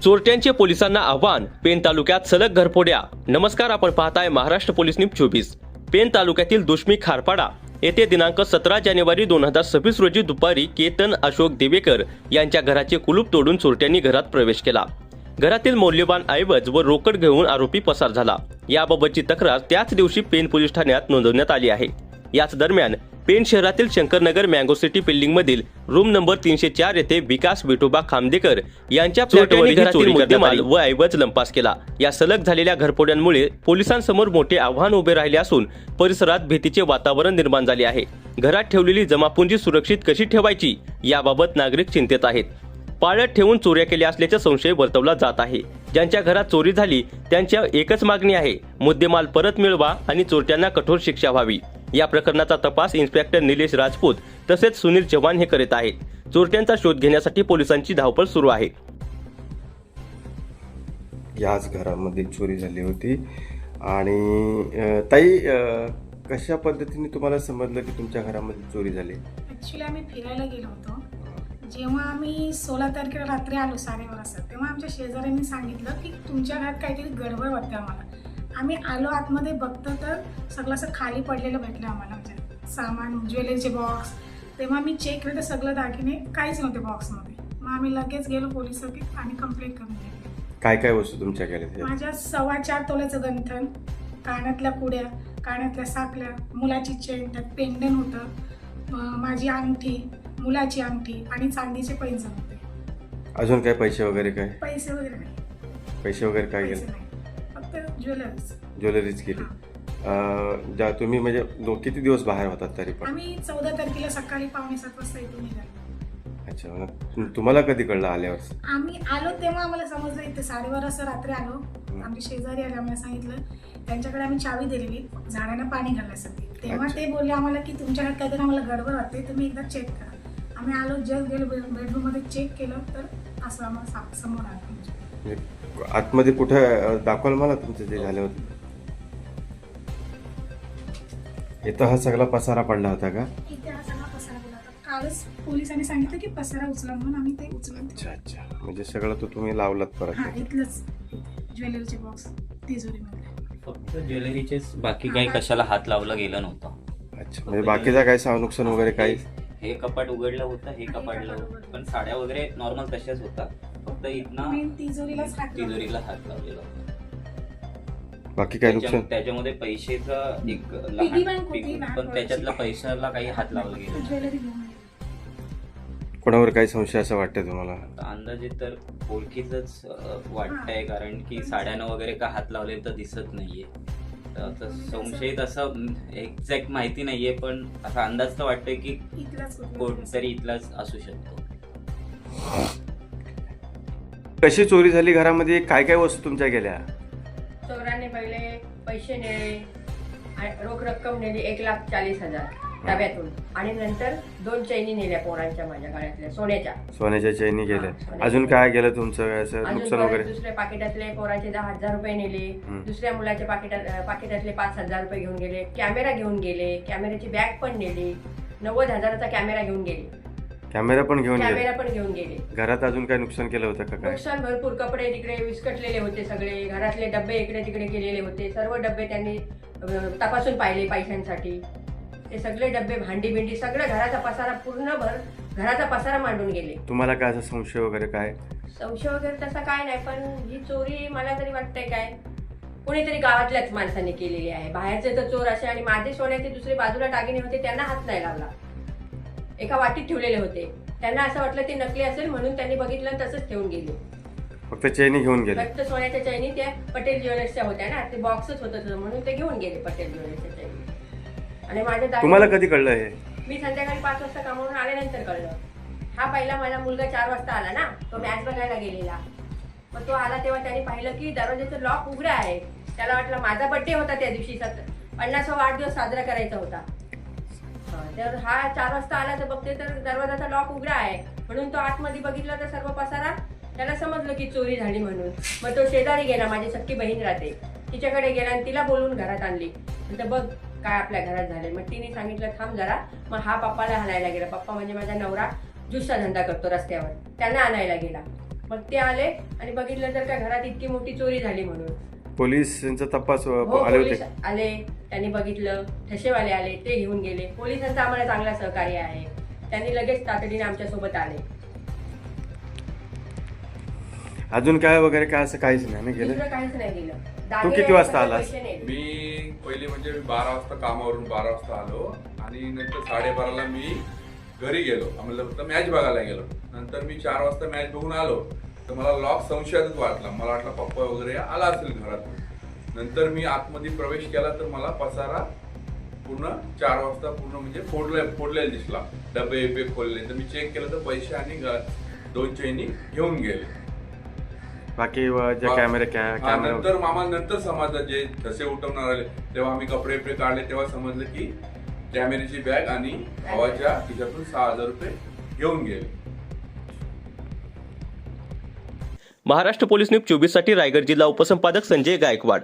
चोरट्यांचे पोलिसांना आव्हान, पेण तालुक्यात सलग घरफोड्या। नमस्कार, आपण पाहताय महाराष्ट्र पोलीस न्यूज 24। पेण तालुक्यातील दुष्मी खारपाडा येथे दिनांक 17 जानेवारी 2026 रोजी दुपारी केतन अशोक देवेकर यांच्या घराचे कुलूप तोडून चोरट्यांनी घरात प्रवेश केला। घरातील मौल्यवान ऐवज व रोकड घेऊन आरोपी पसार झाला। याबाबतची तक्रार त्याच दिवशी पेण पोलीस ठाण्यात नोंदवण्यात आली आहे। याच दरम्यान पेण शहरातील शंकरनगर मँगो सिटी बिल्डिंग मधील रूम नंबर 304 येथे विकास विठोबा खामदेकर यांच्या फ्लॅटवरील घरातील मुद्देमाल व ऐवज लंपास केला। या सलग झालेल्या घरफोड्यांमुळे पोलिसांसमोर मोठे आव्हान उभे राहिले असून परिसरात भीतीचे वातावरण निर्माण झाले आहे। घरात ठेवलेली जमापुंजी सुरक्षित कशी ठेवायची याबाबत नागरिक चिंतेत आहेत। पाळत ठेवून चोऱ्या केल्या असल्याचा संशय वर्तवला जात आहे। ज्यांच्या घरात चोरी झाली त्यांच्या एकच मागणी आहे, मुद्देमाल परत मिळवा आणि चोरट्यांना कठोर शिक्षा व्हावी। या प्रकरणाचा तपास इन्स्पेक्टर निलेश राजपूत तसेच सुनील चव्हाण हे करीत आहेत। चोरट्यांचा शोध घेण्यासाठी पोलिसांची धावपळ सुरू आहे। याच घरामध्ये चोरी झाली होती आणि ताई कशा पद्धतीने तुम्हाला समजलं की तुमच्या घरामध्ये चोरी झाली? ॲक्च्युली आम्ही फिरायला गेलो होतो। जेव्हा आम्ही 16 तारखेला रात्री आलो 12:30 वाजता, तेव्हा आमच्या शेजाऱ्यांनी सांगितलं की तुमच्या घरात काहीतरी गडबड वाटते आम्हाला। आम्ही आलो आतमध्ये बघतो तर सगळं असं खाली पडलेलं भेटलं आम्हाला, म्हणजे सामान, ज्वेलरीचे बॉक्स। तेव्हा मी चेक केलं तर सगळं दागिने काहीच नव्हते बॉक्समध्ये। मग आम्ही लगेच गेलो पोलीस चौकीत आणि कंप्लेंट करून दिली। काय काय वस्तू तुमच्या गेल्या? माझ्या 4.25 तोल्याचं गंठण, कानातल्या कुड्या, कानातल्या साखल्या, मुलाची चेन, त्यात पेंडन होतं, माझी अंगठी, मुलाची अंगठी आणि चांदीचे पैंजण होते। अजून काय पैसे वगैरे काय? पैसे वगैरे नाही। पैसे वगैरे काय गेले? फक्त ज्वेलरीज गेली। ज्या तुम्ही म्हणजे किती दिवस बाहेर होतात तरी पण? आम्ही 14 तारखेला सकाळी 6:45 वाजता इथून निघालो। अच्छा, मग तुम्हाला कधी कळलं आल्यावर? आम्ही आलो तेव्हा आम्हाला समजलं, इथे 12:30 वाजता रात्री आलो। आमचे शेजारी आले, आम्हाला सांगितलं, त्यांच्याकडे आम्ही चावी दिलेली झाडांना पाणी घालण्यासाठी। तेव्हा ते बोलले आम्हाला की तुमच्या घरात काहीतरी आम्हाला गडबड वाटते, तुम्ही एकदा चेक करा। आम्ही आलो, जस्ट गेलो बेडरूम मध्ये, चेक केलं तर असं आम्हाला समोर आलं। आतमध्ये कुठे दाखवलं मला तुमचं जे झालं होतं? इथं हा सगळा पसारा पडला होता का? इथे हा सगळा पसारा पडला होता। कालच पोलिसांनी सांगितलं की पसारा उचला म्हणून आम्ही ते उचलून. अच्छा, म्हणजे सगळं तो तुम्ही लावलात परत? हा, इथलंच ज्वेलरीचे बॉक्स, तिजोरीमध्ये फक्त ज्वेलरीचेच, बाकी काही कशाला हात लावला गेला नव्हता। अच्छा, म्हणजे बाकीचा काय नुकसान वगैरे काही? हे कपाट उघडलं होतं, हे कपाटलं होतं, पण साड्या वगैरे नॉर्मल तशाच होता, फक्त इथनं तिजोरीला हात लावलेला होता। बाकी काय नुकसान? त्याच्यामध्ये पैशाचं एक लहान, पण त्याच्यातला पैशाला काही हात लावला गेला। कोणावर काही संशय असं वाटतंय तुम्हाला? अंदाजे तर ओळखीच वाटतंय, कारण की साड्यानं वगैरे का हात लावले तर दिसत नाहीये। तर संशयित असं एक्झॅक्ट माहिती नाहीये, पण असा अंदाज तर वाटतोय की कोणतरी इथलाच असू शकतो। कशी चोरी झाली घरामध्ये? काय काय वस्तू तुमच्या गेल्या? चोरांनी पहिले पैसे नेले, रोख रक्कम नेली 1,40,000 डब्यातून, आणि नंतर 2 चैनी नेल्या पोरांच्या, माझ्या गळ्यातल्या सोन्याच्या चैनी गेल्या। अजून काय गेलं तुमचं असं नुकसान वगैरे? दुसऱ्या पाकिटातले पोराचे 10,000 रुपये नेले, दुसऱ्या मुलाच्या पाकिटातले 5,000 रुपये घेऊन गेले, कॅमेरा घेऊन गेले, कॅमेऱ्याची बॅग पण नेली, 90,000चा कॅमेरा घेऊन गेले, कॅमेरा पण घेऊन गेले। घरात अजून काय नुकसान केलं होतं का? काय नुकसान भरपूर, कपडे तिकडे विस्कटलेले होते सगळे, घरातले डब्बे इकडे तिकडे केलेले होते, सर्व डब्बे त्यांनी तपासून पाहिले पैशांसाठी। ते सगळे डब्बे, भांडी बिंडी, सगळं घराचा पसारा, पूर्णभर घराचा पसारा मांडून गेले। तुम्हाला काय असं संशय वगैरे काय? संशय वगैरे तसा काय नाही, पण ही चोरी मला तरी वाटतंय काय कोणीतरी गावातल्याच माणसाने केलेली आहे। बाहेरचे तर चोर असे, आणि माझे सोन्याचे दुसरे बाजूला दागिने होते त्यांना हात नाही लावला, एका वाटीत ठेवलेले होते। त्यांना असं वाटलं ते नकली असेल म्हणून त्यांनी बघितलं तसंच ठेवून गेले। फक्त चैनी घेऊन गेले? फक्त सोन्याच्या चैनी त्या पटेल ज्वेलर्सच्या होत्या ना, ते बॉक्सच होतं म्हणून ते घेऊन गेले पटेल ज्वेलर्सच्या चैनी। आणि माझ्या तुम्हाला कधी कळलं हे? मी संध्याकाळी 5 वाजता कामावून आल्यानंतर कळलं। हा पहिला माझा मुलगा 4 वाजता आला ना, तो मॅच बघायला गेलेला। मग तो आला तेव्हा त्याने पाहिलं की दरवाजाचं लॉक उघडं आहे। त्याला वाटलं माझा बर्थडे होता त्या दिवशी, 50वा वाढदिवस साजरा करायचा होता। तर हा 4 वाजता आला तर बघते तर दरवाजाचा लॉक उघडा आहे, म्हणून तो आतमध्ये बघितला तर सर्व पसारा, त्याला समजलं की चोरी झाली म्हणून। मग तो शेजारी गेला, माझी सख्खी बहीण राहते, तिच्याकडे गेला आणि तिला बोलून घरात आणली। तर बघ काय आपल्या घरात झाले। मग तिने सांगितलं थांब जरा। मग हा पप्पाला आणायला गेला, पप्पा म्हणजे माझा नवरा ज्यूसचा धंदा करतो रस्त्यावर, त्यांना आणायला गेला। मग ते आले आणि बघितलं तर काय घरात इतकी मोठी चोरी झाली म्हणून. पोलिसांचा तपास हो, आले पोलीस होते. आले, त्यांनी बघितलं, ठसेवाले आले, ते घेऊन गेले. पोलिसांचा आम्हाला चांगला सहकार्य आहे, त्यांनी लगेच तातडीने आमच्या सोबत आले. अजून काय वगैरे काय असं काहीच नाही ना गेलं. दुसरं काहीच नाही दिलं. तू दागिने किती वाजता आणि आलास? पैसे नाही दिले. मी पहिली म्हणजे 12 वाजता कामावरून 12 वाजता आलो आणि नंतर 12:30ला मी घरी गेलो. आम्हाला फक्त मॅच बघायला गेलो. नंतर मी 4 वाजता मॅच बघून आलो तर मला लॉक संशयातच वाटला. मला वाटलं पप्पा वगैरे आला असेल घरात. नंतर मी आतमध्ये प्रवेश केला तर मला पसारा पूर्ण 4 वाजता पूर्ण म्हणजे फोडलेला दिसला. डबे बिबे खोलले तर मी चेक केलं तर पैसे आणि 2 चैनी घेऊन गेले. बाकी जे कॅमेरे नंतर मामा नंतर समजलं जे धसे उठवणार आले तेव्हा आम्ही कपडे बिपडे काढले तेव्हा समजलं की कॅमेऱ्याची बॅग आणि भावाच्या खिशातून 6,000 रुपये घेऊन गेले. महाराष्ट्र पोलीस न्यूज 24 साठी रायगड जिल्हा उपसंपादक संजय गायकवाड.